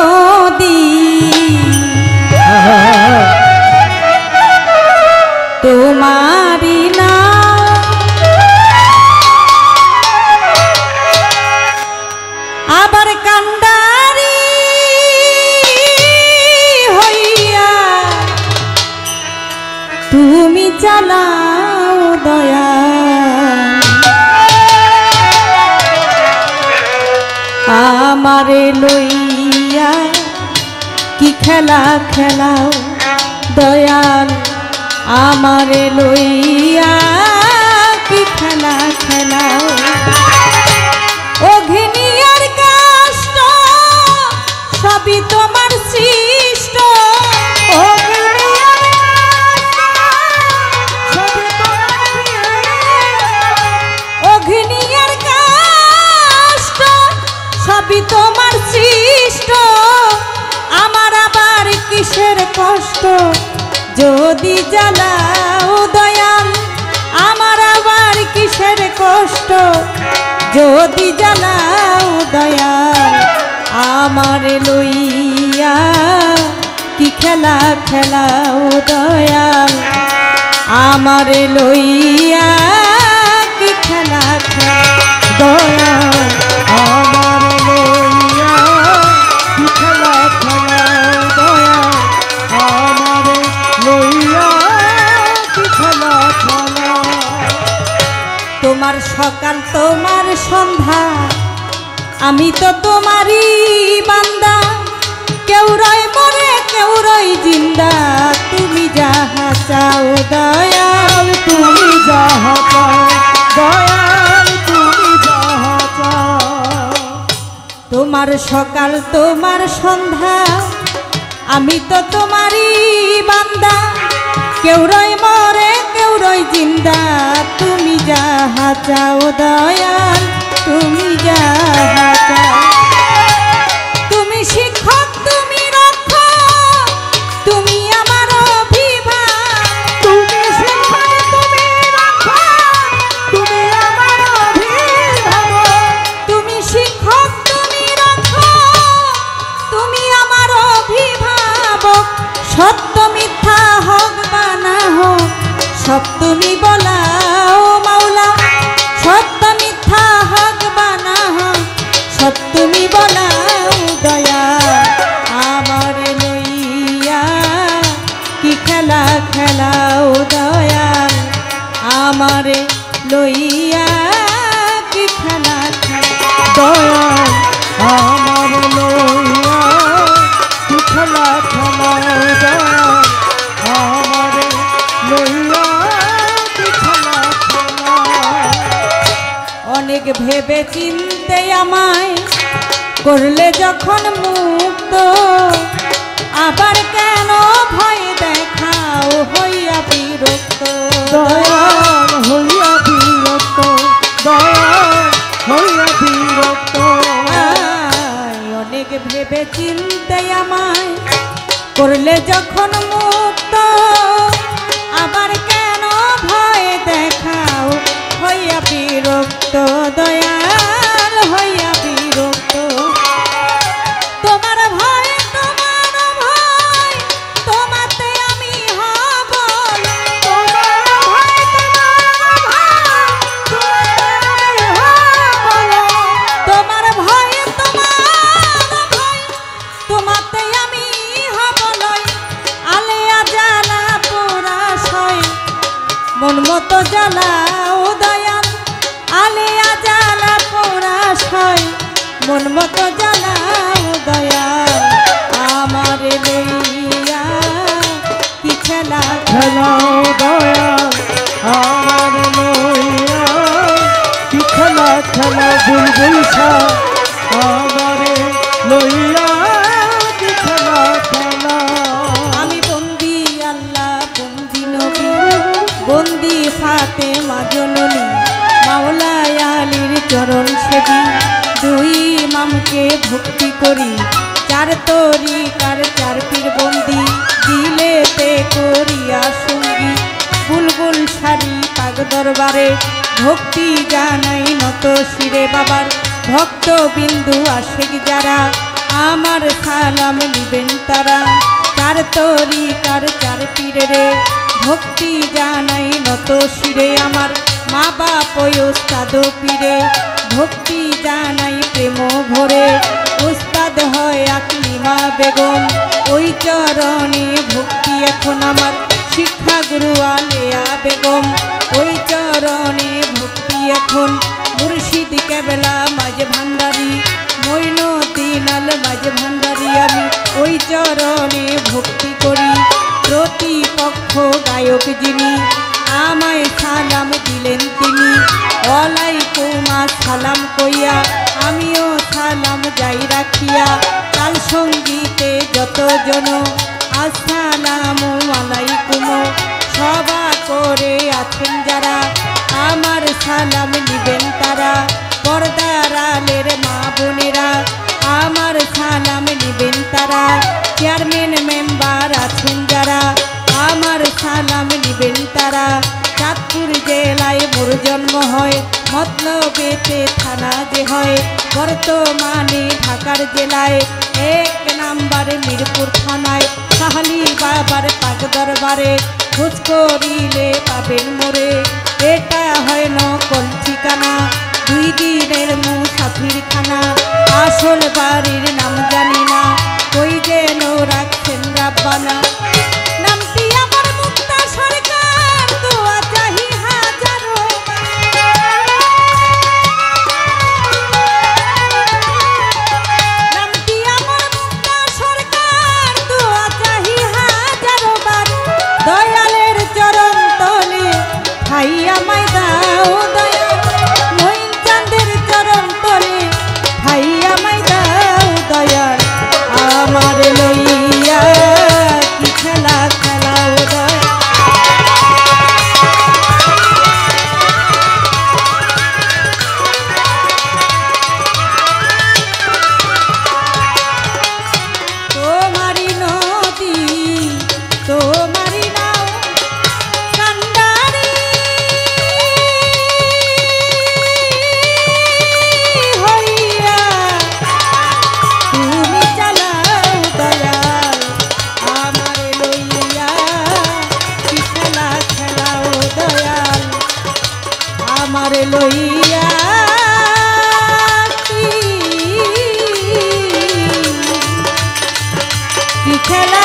কোনদিন তোমারি না আবার কান্ডারি হইয়া তুমি চালাও দয়া আমারে লইয়া কি খেলা খেলাও দয়াল আমারে লইয়া কি খেলা খেলাও অঘিনিয়ার কষ্ট সবই তোমার সৃষ্ট অঘিনিয়ার কষ্ট সবই তোমার সৃষ্ট আমার আবার কিসের কষ্ট যদি জ্বালাও দয়াল আমার আবার কিসের কষ্ট যদি জ্বালাও দয়াল আমার লইয়া কি খেলা খেলাও দয়াল আমার লইয়া কি খেলা খেলা দয়াল আমার লইয়া কি খেলা খেলাও দয়াল আমার লইয়া কি খেলা খেলা তোমার সকাল তোমার সন্ধ্যা আমি তো তোমারই বান্দা কেউ রয় মরে কেউ রয় জিন্দা তুমি যাহা চাও দয়াল তুমি যাহা চাও দয়াল তুমি যাহা চাও তোমার সকাল তোমার সন্ধ্যা আমি তো তোমারই বান্দা কেউ রয় মরে কেউ রয় জিন্দা তুমি যাহা চাও দয়াল তুমি যাহা চাও তুমি শিক্ষক তুমি রক্ষক তুমি আমার অভিভাবক তুমি শিক্ষক তুমি রক্ষক তুমি আমার অভিভাবক তুমি শিক্ষক তুমি রক্ষক তুমি আমার অভিভাবক সত্য মিথ্যা হোক বা না হোক সব তুমি বলাও মাওলা সত্য মিথ্যা হোক বা না হোক সব তুমি বলাও দয়া আমার লইয়া কি খেলা খেলাও দয়াল আমার লইয়া কি খেলা খেলা দয়াল আমার লইয়া কি খেলা খেলাও দয়াল আমার লইয়া কি খেলা খেলা অনেক ভেবে চিনতে আমায় করলে যখন মুক্ত আবার কেন ভয় দেখাও হইয়া বিরক্ত দয়াল হইয়া বিরক্ত দয়াল হইয়া বিরক্ত অনেক ভেবে চিনতে আমায় করলে যখন মুক্ত আবার কেন ভয় দেখাও হইয়া বিরক্ত দয়াল হইয়া বিরক্ত তোমার ভয় তোমাতে আমি হব তোমার ভয় তোমাতে আমি হব আলেয়া জ্বালা পোড়া সয় মন মতো জ্বালাও দয়াল আলেয়া জ্বালা পোড়া সয় মন মতো জ্বালাও দয়াল আমার লইয়া কি খেলা খেলাও দয়াল আমার লইয়া কি খেলা খেলা বুলবুল আমার লইয়া কি খেলা খেলা আমি বন্দি আল্লাহ বন্দি নবী বন্দি ফাতেমা জননী মাওলা আলীর চরণ সেবী দুই ইমামকে ভক্তি করি চার তরিকার চার পীর বন্দি দিলেতে করিয়া সঙ্গী বুলবুল শাড়ি পাগ দরবারে ভক্তি জানাই নত শিরে বাবার ভক্ত বিন্দু আশেক যারা আমার সালাম নিবেন তারা চার তরিকার চার পীরে রে ভক্তি জানাই নত শিরে আমার মা বাপ ওস্তাদ পীরে ভক্তি জানাই প্রেম ভরে ওস্তাদ হয় আকলিমা বেগম ওই চরণে ভক্তি এখন আমার শিক্ষা গুরু আলেয়া বেগম ওই চরণে ভক্তি এখন মুর্শিদ কেবলা মাঝে ভান্ডারি মইনুদ্দিন আল মাঝে ভান্ডারি আমি ওই চরণে ভক্তি করি প্রতিপক্ষ গায়ক যিনি আমায় সালাম দিলেন তিনি ওয়ালাইকুম আসসালাম কইয়া আমিও সালাম যাই রাখিয়া তাল সঙ্গীতে যতজন আসসালামু আলাইকুম সভা করে আছেন যারা আমার সালাম নিবেন তারা পর্দার আলের মা বোনেরা আমার সালাম নিবেন তারা চেয়ারম্যান মেম্বার আছেন যারা আমার সালাম নিবেন তারা চাঁদপুর জেলায় মোর জন্ম হয় মতলবেতে থানা যে হয় বর্তমানে ঢাকার জেলায় 1 নাম্বার মিরপুর থানায় সাহালি বাবার পাক দরবারে খোঁজ করিলে পাবেন মোরে এটা হয় নকল ঠিকানা 2 দিনের মুসাফির খানা আসল বাড়ির নাম জানি না কই যেন রাখছেন রাব্বানা নামটি আমার মুক্তা সরকার দোয়া চাহি হাজারো নামটি আমার মুক্তা সরকার দোয়া চাহি হাজারো বার দয়ালের চরণ তলে খাইয়া মাই দাও দয়া মইন চাঁদের চরণ তলে খাইয়া মাই দাও দয়া আমার লইয়া কি খেলা খেলাও দয়া তোমারি নদী তোমারি নাও কান্ডারি হইয়া তুমি চালাও দয়াল আমারে লইয়া কি খেলা খেলাও দয়াল আমারে লইয়া কি খেলা